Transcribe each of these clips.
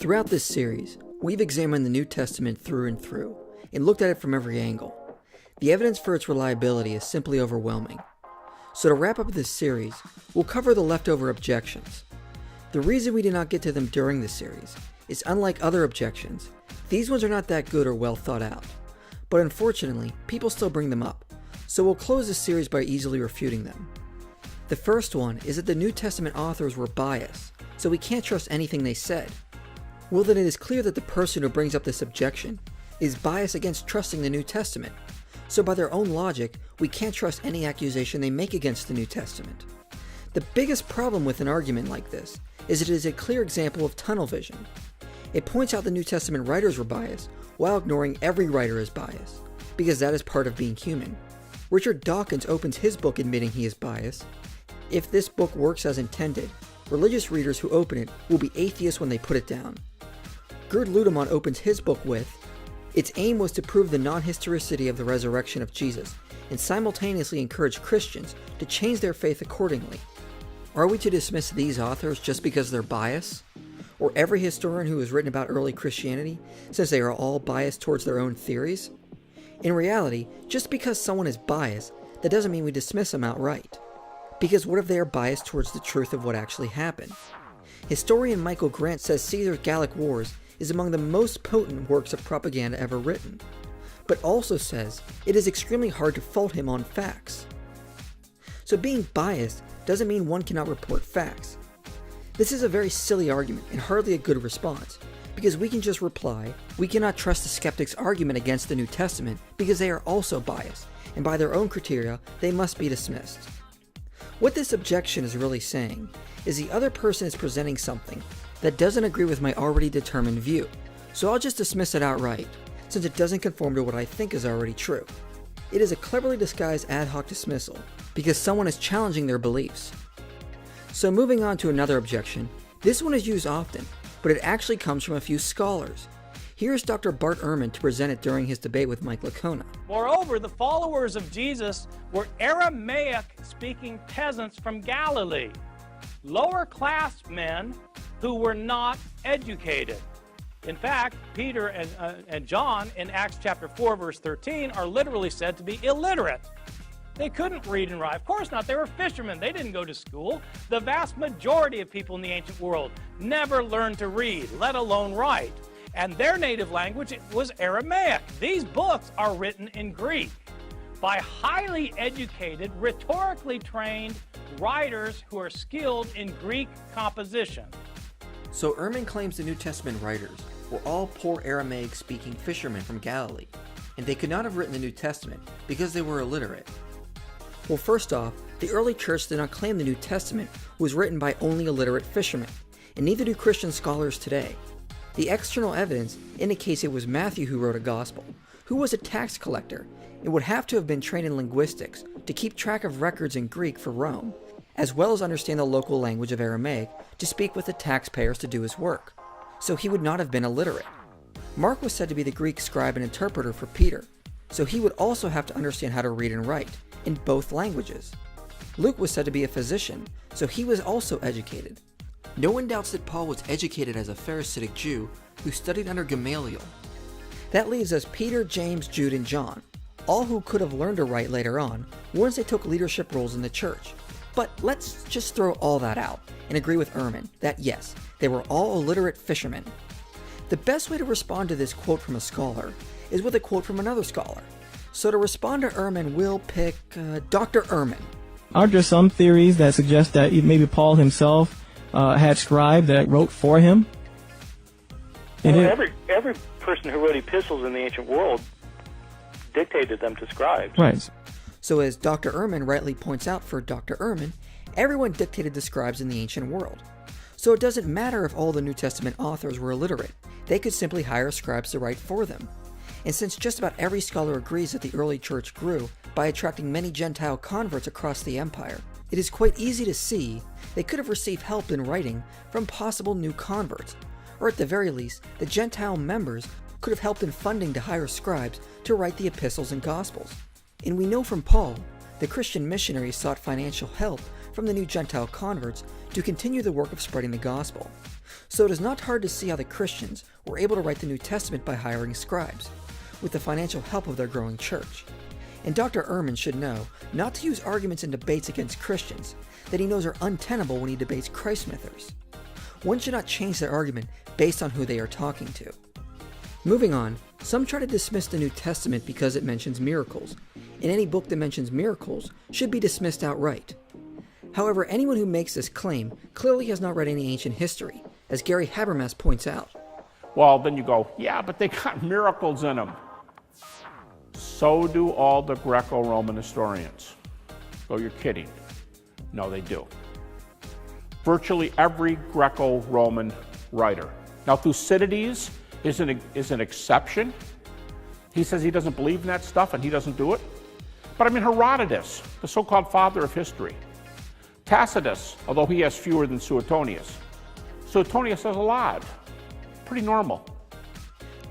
Throughout this series, we've examined the New Testament through and through, and looked at it from every angle. The evidence for its reliability is simply overwhelming. So to wrap up this series, we'll cover the leftover objections. The reason we did not get to them during this series is, unlike other objections, these ones are not that good or well thought out. But unfortunately, people still bring them up, so we'll close this series by easily refuting them. The first one is that the New Testament authors were biased, so we can't trust anything they said. Well, then it is clear that the person who brings up this objection is biased against trusting the New Testament, so by their own logic, we can't trust any accusation they make against the New Testament. The biggest problem with an argument like this is it is a clear example of tunnel vision. It points out the New Testament writers were biased while ignoring every writer is biased, because that is part of being human. Richard Dawkins opens his book admitting he is biased. If this book works as intended, religious readers who open it will be atheists when they put it down. Gerd Ludemann opens his book with, its aim was to prove the non-historicity of the resurrection of Jesus and simultaneously encourage Christians to change their faith accordingly. Are we to dismiss these authors just because they're biased? Or every historian who has written about early Christianity, since they are all biased towards their own theories? In reality, just because someone is biased, that doesn't mean we dismiss them outright. Because what if they are biased towards the truth of what actually happened? Historian Michael Grant says Caesar's Gallic Wars is among the most potent works of propaganda ever written, but also says it is extremely hard to fault him on facts. So being biased doesn't mean one cannot report facts. This is a very silly argument and hardly a good response, because we can just reply, we cannot trust the skeptic's argument against the New Testament because they are also biased, and by their own criteria, they must be dismissed. What this objection is really saying is the other person is presenting something that doesn't agree with my already determined view, so I'll just dismiss it outright, since it doesn't conform to what I think is already true. It is a cleverly disguised ad hoc dismissal, because someone is challenging their beliefs. So moving on to another objection, this one is used often, but it actually comes from a few scholars. Here's Dr. Bart Ehrman to present it during his debate with Mike Licona. Moreover, the followers of Jesus were Aramaic-speaking peasants from Galilee, lower-class men who were not educated. In fact, Peter and John in Acts chapter 4, verse 13 are literally said to be illiterate. They couldn't read and write. Of course not. They were fishermen. They didn't go to school. The vast majority of people in the ancient world never learned to read, let alone write. And their native language was Aramaic. These books are written in Greek by highly educated, rhetorically trained writers who are skilled in Greek composition. So Ehrman claims the New Testament writers were all poor Aramaic-speaking fishermen from Galilee, and they could not have written the New Testament because they were illiterate. Well, first off, the early church did not claim the New Testament was written by only illiterate fishermen, and neither do Christian scholars today. The external evidence indicates it was Matthew who wrote a gospel, who was a tax collector and would have to have been trained in linguistics to keep track of records in Greek for Rome, as well as understand the local language of Aramaic to speak with the taxpayers to do his work. So he would not have been illiterate. Mark was said to be the Greek scribe and interpreter for Peter, so he would also have to understand how to read and write in both languages. Luke was said to be a physician, so he was also educated. No one doubts that Paul was educated as a Pharisaic Jew who studied under Gamaliel. That leaves us Peter, James, Jude, and John, all who could have learned to write later on once they took leadership roles in the church. But let's just throw all that out and agree with Ehrman that yes, they were all illiterate fishermen. The best way to respond to this quote from a scholar is with a quote from another scholar. So to respond to Ehrman, we'll pick Dr. Ehrman. Are there some theories that suggest that maybe Paul himself had scribes that wrote for him? Well, every person who wrote epistles in the ancient world dictated them to scribes. Right. So as Dr. Ehrman rightly points out for Dr. Ehrman, everyone dictated the scribes in the ancient world. So it doesn't matter if all the New Testament authors were illiterate, they could simply hire scribes to write for them. And since just about every scholar agrees that the early church grew by attracting many Gentile converts across the empire, it is quite easy to see they could have received help in writing from possible new converts, or at the very least, the Gentile members could have helped in funding to hire scribes to write the epistles and gospels. And we know from Paul, the Christian missionaries sought financial help from the new Gentile converts to continue the work of spreading the gospel. So it is not hard to see how the Christians were able to write the New Testament by hiring scribes, with the financial help of their growing church. And Dr. Ehrman should know not to use arguments in debates against Christians that he knows are untenable when he debates Christ-mythers. One should not change their argument based on who they are talking to. Moving on, some try to dismiss the New Testament because it mentions miracles, and any book that mentions miracles should be dismissed outright. However, anyone who makes this claim clearly has not read any ancient history, as Gary Habermas points out. Well, then you go, yeah, but they got miracles in them. So do all the Greco-Roman historians. Oh, you're kidding. No, they do. Virtually every Greco-Roman writer. Now, Thucydides is an exception. He says he doesn't believe in that stuff and he doesn't do it. But I mean, Herodotus, the so-called father of history. Tacitus, although he has fewer than Suetonius. Suetonius has a lot. Pretty normal.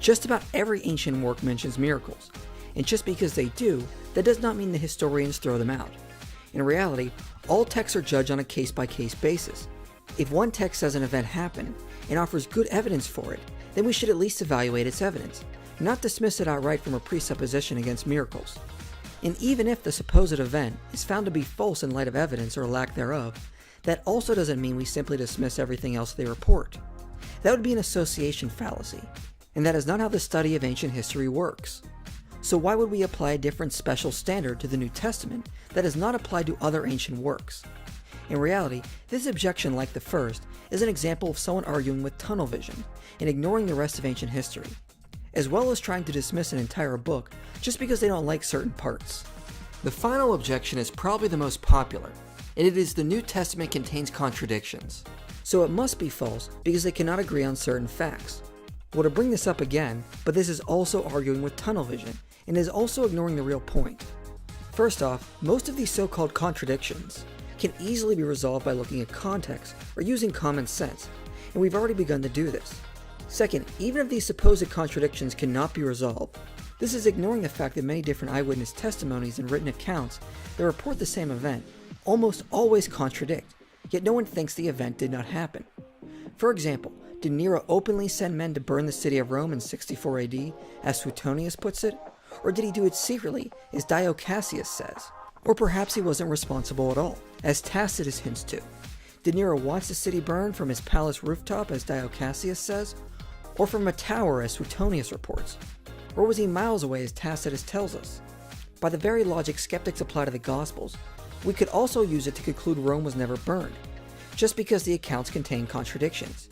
Just about every ancient work mentions miracles, and just because they do, that does not mean the historians throw them out. In reality, all texts are judged on a case-by-case basis. If one text says an event happened and offers good evidence for it, then we should at least evaluate its evidence, not dismiss it outright from a presupposition against miracles. And even if the supposed event is found to be false in light of evidence or lack thereof, that also doesn't mean we simply dismiss everything else they report. That would be an association fallacy, and that is not how the study of ancient history works. So why would we apply a different special standard to the New Testament that is not applied to other ancient works? In reality, this objection, like the first, is an example of someone arguing with tunnel vision and ignoring the rest of ancient history, as well as trying to dismiss an entire book just because they don't like certain parts. The final objection is probably the most popular, and it is the New Testament contains contradictions. So it must be false because they cannot agree on certain facts. Well, to bring this up again, but this is also arguing with tunnel vision, and is also ignoring the real point. First off, most of these so-called contradictions can easily be resolved by looking at context or using common sense, and we've already begun to do this. Second, even if these supposed contradictions cannot be resolved, this is ignoring the fact that many different eyewitness testimonies and written accounts that report the same event almost always contradict, yet no one thinks the event did not happen. For example, did Nero openly send men to burn the city of Rome in 64 AD, as Suetonius puts it? Or did he do it secretly, as Dio Cassius says? Or perhaps he wasn't responsible at all, as Tacitus hints to. Did Nero watch the city burn from his palace rooftop, as Dio Cassius says? Or from a tower, as Suetonius reports? Or was he miles away, as Tacitus tells us? By the very logic skeptics apply to the Gospels, we could also use it to conclude Rome was never burned, just because the accounts contain contradictions.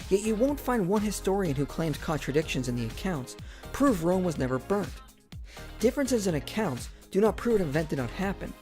Yet you won't find one historian who claims contradictions in the accounts prove Rome was never burnt. Differences in accounts do not prove an event did not happen.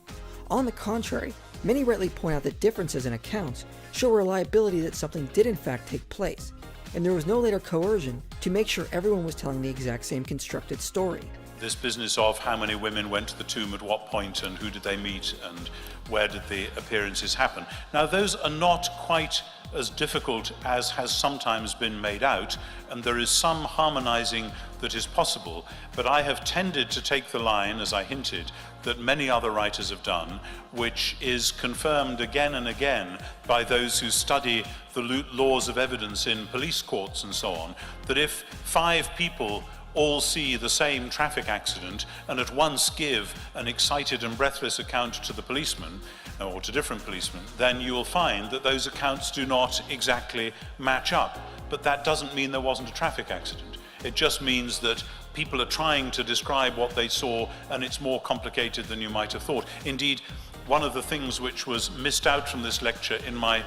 On the contrary, many rightly point out that differences in accounts show reliability that something did in fact take place, and there was no later coercion to make sure everyone was telling the exact same constructed story. This business of how many women went to the tomb at what point and who did they meet and where did the appearances happen. Now those are not quite as difficult as has sometimes been made out, and there is some harmonizing that is possible, but I have tended to take the line, as I hinted, that many other writers have done, which is confirmed again and again by those who study the laws of evidence in police courts and so on, that if 5 people all see the same traffic accident and at once give an excited and breathless account to the policeman, or to different policemen, then you will find that those accounts do not exactly match up. But that doesn't mean there wasn't a traffic accident. It just means that people are trying to describe what they saw, and it's more complicated than you might have thought. Indeed, one of the things which was missed out from this lecture in my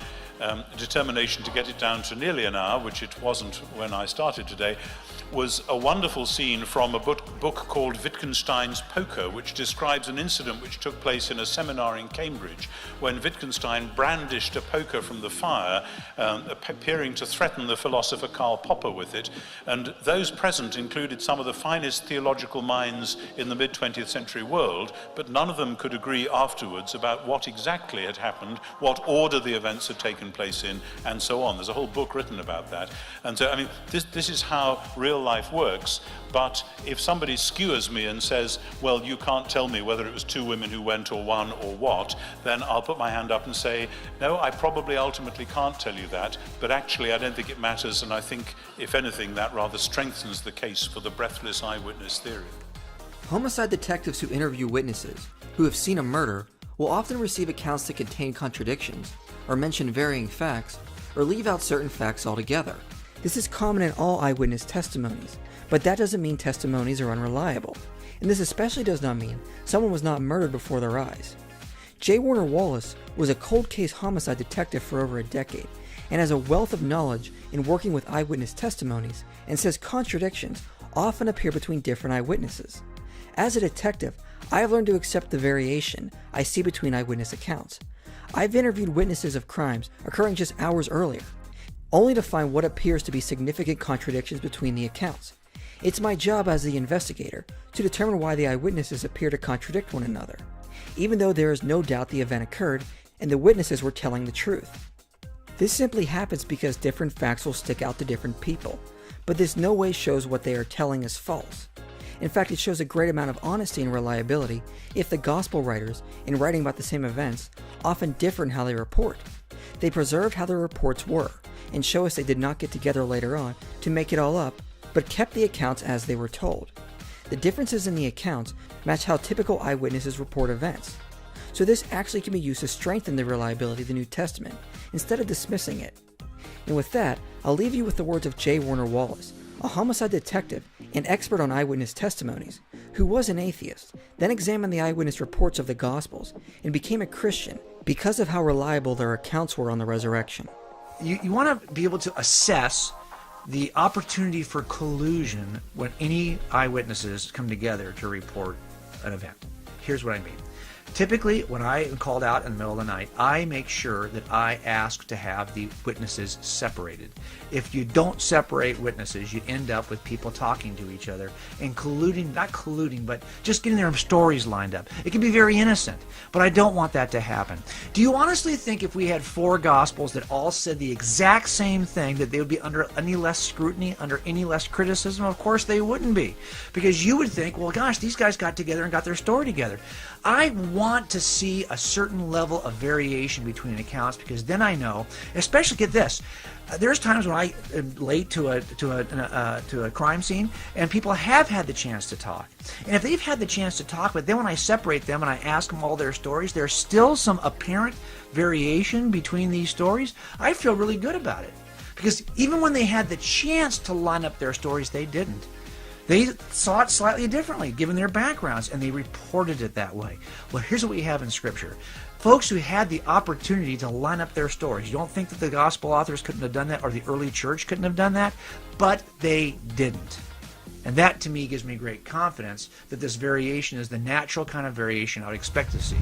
determination to get it down to nearly an hour, which it wasn't when I started today, was a wonderful scene from a book called Wittgenstein's Poker, which describes an incident which took place in a seminar in Cambridge when Wittgenstein brandished a poker from the fire, appearing to threaten the philosopher Karl Popper with it. And those present included some of the finest theological minds in the mid-20th century world, but none of them could agree afterwards about what exactly had happened, what order the events had taken place in, and so on. There's a whole book written about that. And so, I mean, this is how real life works. But if somebody skewers me and says, well, you can't tell me whether it was 2 women who went or 1 or what, then I'll put my hand up and say, no, I probably ultimately can't tell you that, but actually I don't think it matters, and I think, if anything, that rather strengthens the case for the breathless eyewitness theory. Homicide detectives who interview witnesses who have seen a murder will often receive accounts that contain contradictions, or mention varying facts, or leave out certain facts altogether. This is common in all eyewitness testimonies, but that doesn't mean testimonies are unreliable, and this especially does not mean someone was not murdered before their eyes. J. Warner Wallace was a cold case homicide detective for over a decade, and has a wealth of knowledge in working with eyewitness testimonies, and says contradictions often appear between different eyewitnesses. As a detective, I have learned to accept the variation I see between eyewitness accounts. I've interviewed witnesses of crimes occurring just hours earlier, only to find what appears to be significant contradictions between the accounts. It's my job as the investigator to determine why the eyewitnesses appear to contradict one another, even though there is no doubt the event occurred and the witnesses were telling the truth. This simply happens because different facts will stick out to different people, but this no way shows what they are telling is false. In fact, it shows a great amount of honesty and reliability if the gospel writers, in writing about the same events, often differ in how they report. They preserved how their reports were, and show us they did not get together later on to make it all up, but kept the accounts as they were told. The differences in the accounts match how typical eyewitnesses report events. So this actually can be used to strengthen the reliability of the New Testament, instead of dismissing it. And with that, I'll leave you with the words of J. Warner Wallace, a homicide detective and expert on eyewitness testimonies, who was an atheist, then examined the eyewitness reports of the Gospels, and became a Christian because of how reliable their accounts were on the resurrection. You want to be able to assess the opportunity for collusion when any eyewitnesses come together to report an event. Here's what I mean. Typically, when I am called out in the middle of the night, I make sure that I ask to have the witnesses separated. If you don't separate witnesses, you end up with people talking to each other and colluding, not colluding, but just getting their stories lined up. It can be very innocent, but I don't want that to happen. Do you honestly think if we had 4 Gospels that all said the exact same thing, that they would be under any less scrutiny, under any less criticism? Of course they wouldn't be, because you would think, well, gosh, these guys got together and got their story together. I want to see a certain level of variation between accounts, because then I know, especially, get this, there's times when I am late to a crime scene, and people have had the chance to talk. And if they've had the chance to talk, but then when I separate them and I ask them all their stories, there's still some apparent variation between these stories, I feel really good about it. Because even when they had the chance to line up their stories, they didn't. They saw it slightly differently, given their backgrounds, and they reported it that way. Well, here's what we have in Scripture. Folks who had the opportunity to line up their stories. You don't think that the gospel authors couldn't have done that, or the early church couldn't have done that? But they didn't. And that, to me, gives me great confidence that this variation is the natural kind of variation I would expect to see.